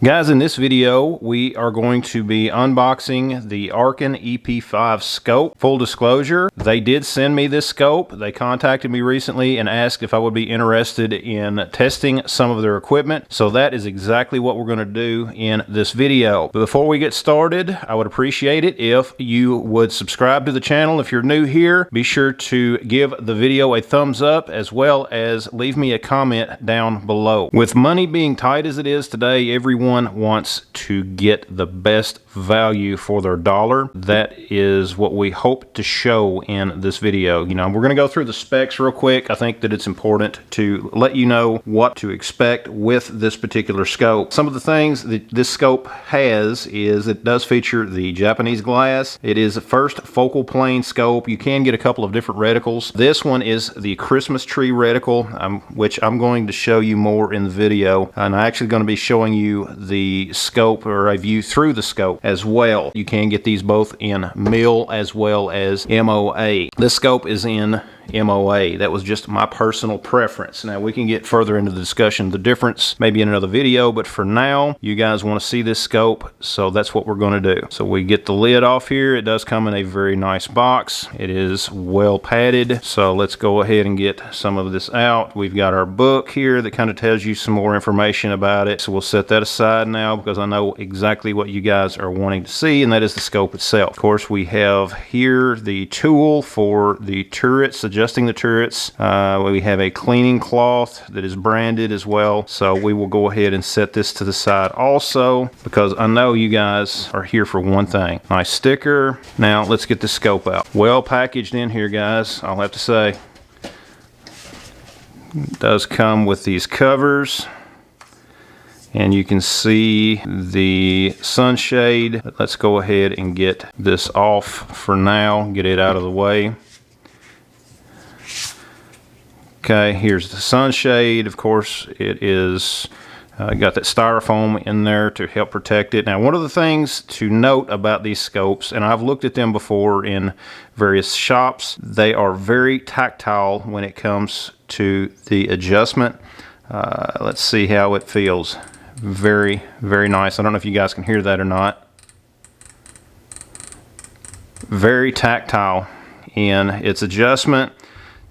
Guys, in this video, we are going to be unboxing the Arken EP5 scope. Full disclosure, they did send me this scope. They contacted me recently and asked if I would be interested in testing some of their equipment. So that is exactly what we're going to do in this video. But before we get started, I would appreciate it if you would subscribe to the channel. If you're new here, be sure to give the video a thumbs up as well as leave me a comment down below. With money being tight as it is today, everyone wants to get the best value for their dollar. That is what we hope to show in this video. You know, we're going to go through the specs real quick. I think that it's important to let you know what to expect with this particular scope. Some of the things that this scope has is it does feature the Japanese glass. It is a first focal plane scope. You can get a couple of different reticles. This one is the Christmas tree reticle, which I'm going to show you more in the video. And I'm actually going to be showing you the scope, or a view through the scope as well. You can get these both in mil as well as MOA. This scope is in MOA. That was just my personal preference. Now we can get further into the discussion, the difference maybe in another video, but for now you guys want to see this scope, so that's what we're going to do. So we get the lid off here. It does come in a very nice box. It is well padded, so let's go ahead and get some of this out. We've got our book here that kind of tells you some more information about it, so we'll set that aside now because I know exactly what you guys are wanting to see, and that is the scope itself. Of course, we have here the tool for the turrets, adjusting the turrets. We have a cleaning cloth that is branded as well, so we will go ahead and set this to the side also because I know you guys are here for one thing. Nice sticker. Now let's get the scope out. Well packaged in here, guys, I'll have to say. It does come with these covers, and you can see the sunshade. Let's go ahead and get this off for now, get it out of the way. Okay, here's the sunshade. Of course, it is got that styrofoam in there to help protect it. Now, one of the things to note about these scopes, and I've looked at them before in various shops, they are very tactile when it comes to the adjustment. Let's see how it feels. Very, very nice. I don't know if you guys can hear that or not. Very tactile in its adjustment.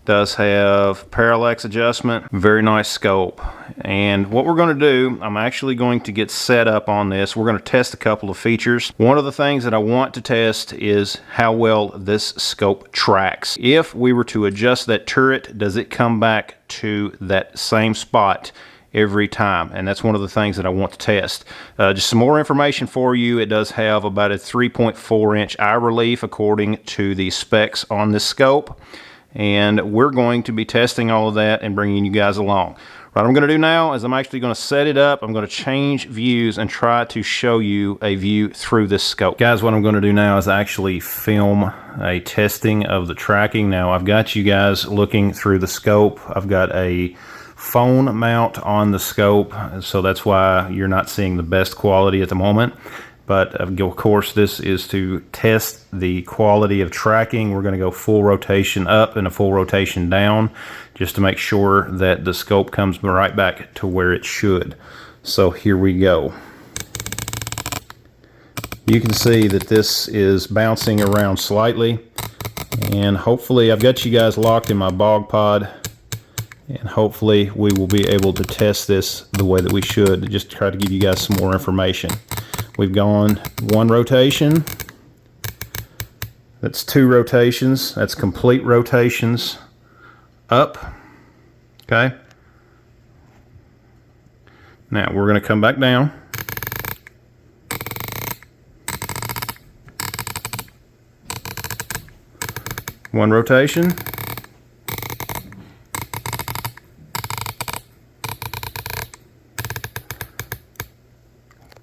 Does have parallax adjustment. Very nice scope. And what we're going to do, I'm actually going to get set up on this. We're going to test a couple of features. One of the things that I want to test is how well this scope tracks. If we were to adjust that turret, does it come back to that same spot every time? And that's one of the things that I want to test. Just some more information for you. It does have about a 3.4 inch eye relief according to the specs on this scope. And we're going to be testing all of that and bringing you guys along. What I'm going to do now is I'm actually going to set it up. I'm going to change views and try to show you a view through this scope. Guys, what I'm going to do now is actually film a testing of the tracking. Now I've got you guys looking through the scope. I've got a phone mount on the scope, so that's why you're not seeing the best quality at the moment. But of course, this is to test the quality of tracking. We're going to go full rotation up and a full rotation down just to make sure that the scope comes right back to where it should. So here we go. You can see that this is bouncing around slightly, and hopefully I've got you guys locked in my bog pod, and hopefully we will be able to test this the way that we should, just to try to give you guys some more information. We've gone one rotation. That's two rotations. That's complete rotations up. Okay. Now we're going to come back down. One rotation.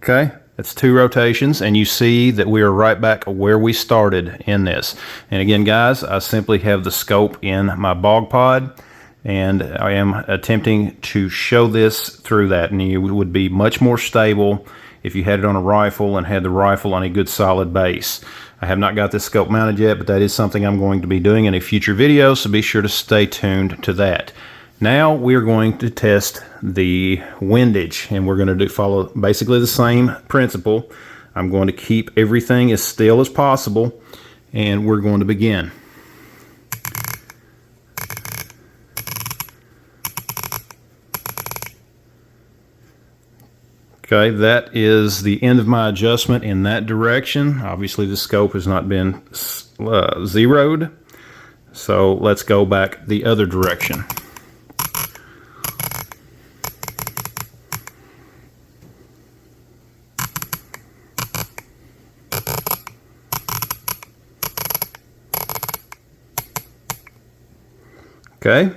Okay. That's two rotations, and you see that we are right back where we started in this. And again, guys, I simply have the scope in my bog pod, and I am attempting to show this through that. And you would be much more stable if you had it on a rifle and had the rifle on a good solid base. I have not got this scope mounted yet, but that is something I'm going to be doing in a future video, so be sure to stay tuned to that. Now we are going to test the windage, and we're going to follow basically the same principle. I'm going to keep everything as still as possible, and we're going to begin. Okay, that is the end of my adjustment in that direction. Obviously the scope has not been zeroed, so let's go back the other direction. Okay,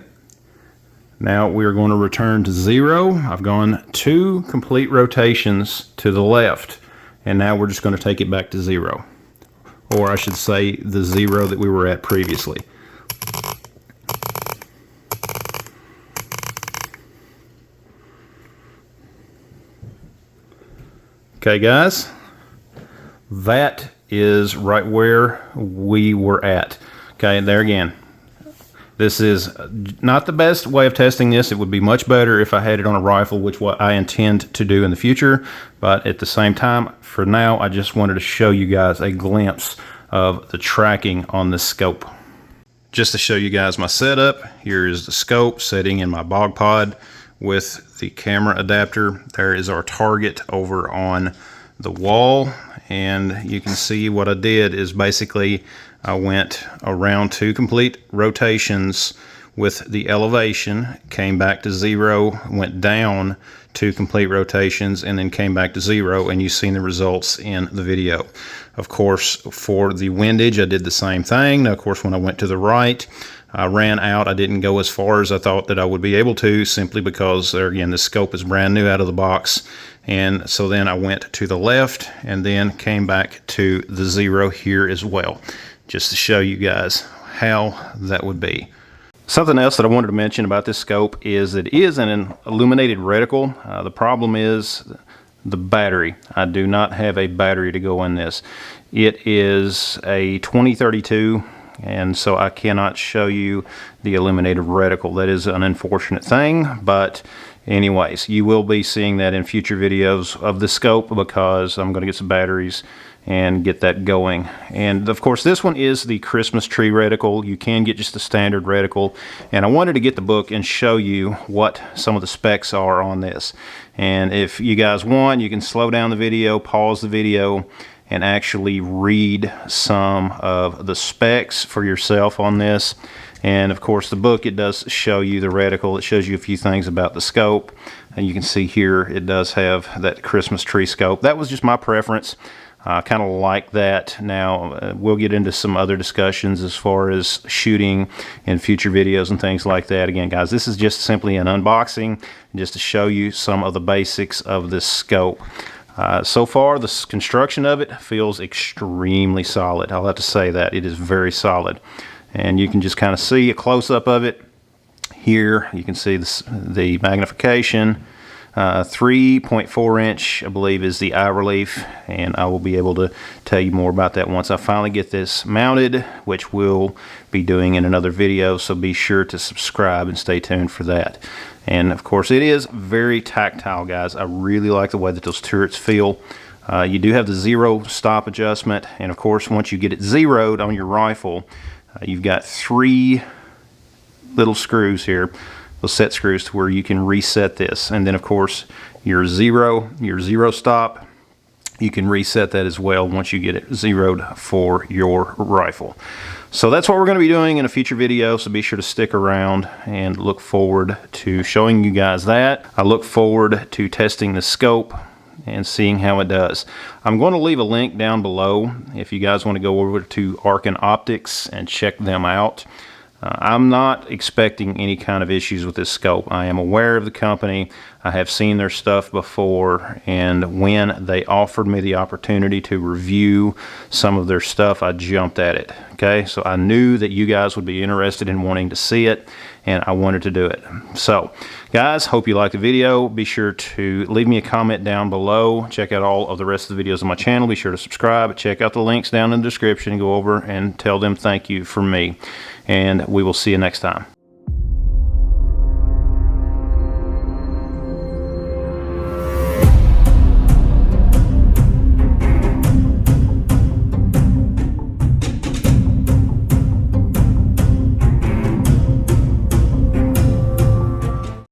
now we are going to return to 0. I've gone 2 complete rotations to the left, and now we're just going to take it back to 0. Or I should say the 0 that we were at previously. Okay guys, that is right where we were at. Okay, and there again. This is not the best way of testing this. It would be much better if I had it on a rifle, which what I intend to do in the future. But at the same time, for now, I just wanted to show you guys a glimpse of the tracking on this scope. Just to show you guys my setup, here is the scope setting in my bog pod with the camera adapter. There is our target over on the wall, and you can see what I did is basically I went around 2 complete rotations with the elevation, came back to 0, went down 2 complete rotations, and then came back to 0, and you've seen the results in the video. Of course, for the windage, I did the same thing. Now, of course, when I went to the right, I ran out. I didn't go as far as I thought that I would be able to, simply because, there again, the scope is brand new out of the box. And so then I went to the left and then came back to the 0 here as well, just to show you guys how that would be. Something else that I wanted to mention about this scope is it is an illuminated reticle. The problem is the battery. I do not have a battery to go in this. It is a 2032, and so I cannot show you the illuminated reticle. That is an unfortunate thing, but anyways, you will be seeing that in future videos of the scope, because I'm going to get some batteries and get that going. And of course, this one is the Christmas tree reticle. You can get just the standard reticle, and I wanted to get the book and show you what some of the specs are on this. And if you guys want, you can slow down the video, pause the video, and actually read some of the specs for yourself on this. And of course, the book, it does show you the reticle. It shows you a few things about the scope, and you can see here it does have that Christmas tree scope. That was just my preference. I kind of like that. Now, we'll get into some other discussions as far as shooting in future videos and things like that. Again, guys, this is just simply an unboxing, just to show you some of the basics of this scope. So far, the construction of it feels extremely solid. I'll have to say that. It is very solid. And you can just kind of see a close-up of it. Here, you can see the magnification. 3.4 inch, I believe, is the eye relief, and I will be able to tell you more about that once I finally get this mounted, which we'll be doing in another video, so be sure to subscribe and stay tuned for that. And of course, it is very tactile, guys. I really like the way that those turrets feel. You do have the 0 stop adjustment, and of course, once you get it zeroed on your rifle, you've got 3 little screws here, those set screws, to where you can reset this. And then of course your zero stop, you can reset that as well once you get it zeroed for your rifle. So that's what we're going to be doing in a future video, so be sure to stick around and look forward to showing you guys that. I look forward to testing the scope and seeing how it does. I'm going to leave a link down below if you guys want to go over to Arken Optics and check them out. I'm not expecting any kind of issues with this scope. I am aware of the company. I have seen their stuff before, and when they offered me the opportunity to review some of their stuff, I jumped at it. Okay, so I knew that you guys would be interested in wanting to see it, and I wanted to do it. So guys, hope you liked the video. Be sure to leave me a comment down below. Check out all of the rest of the videos on my channel. Be sure to subscribe. Check out the links down in the description and go over and tell them thank you from me. And we will see you next time.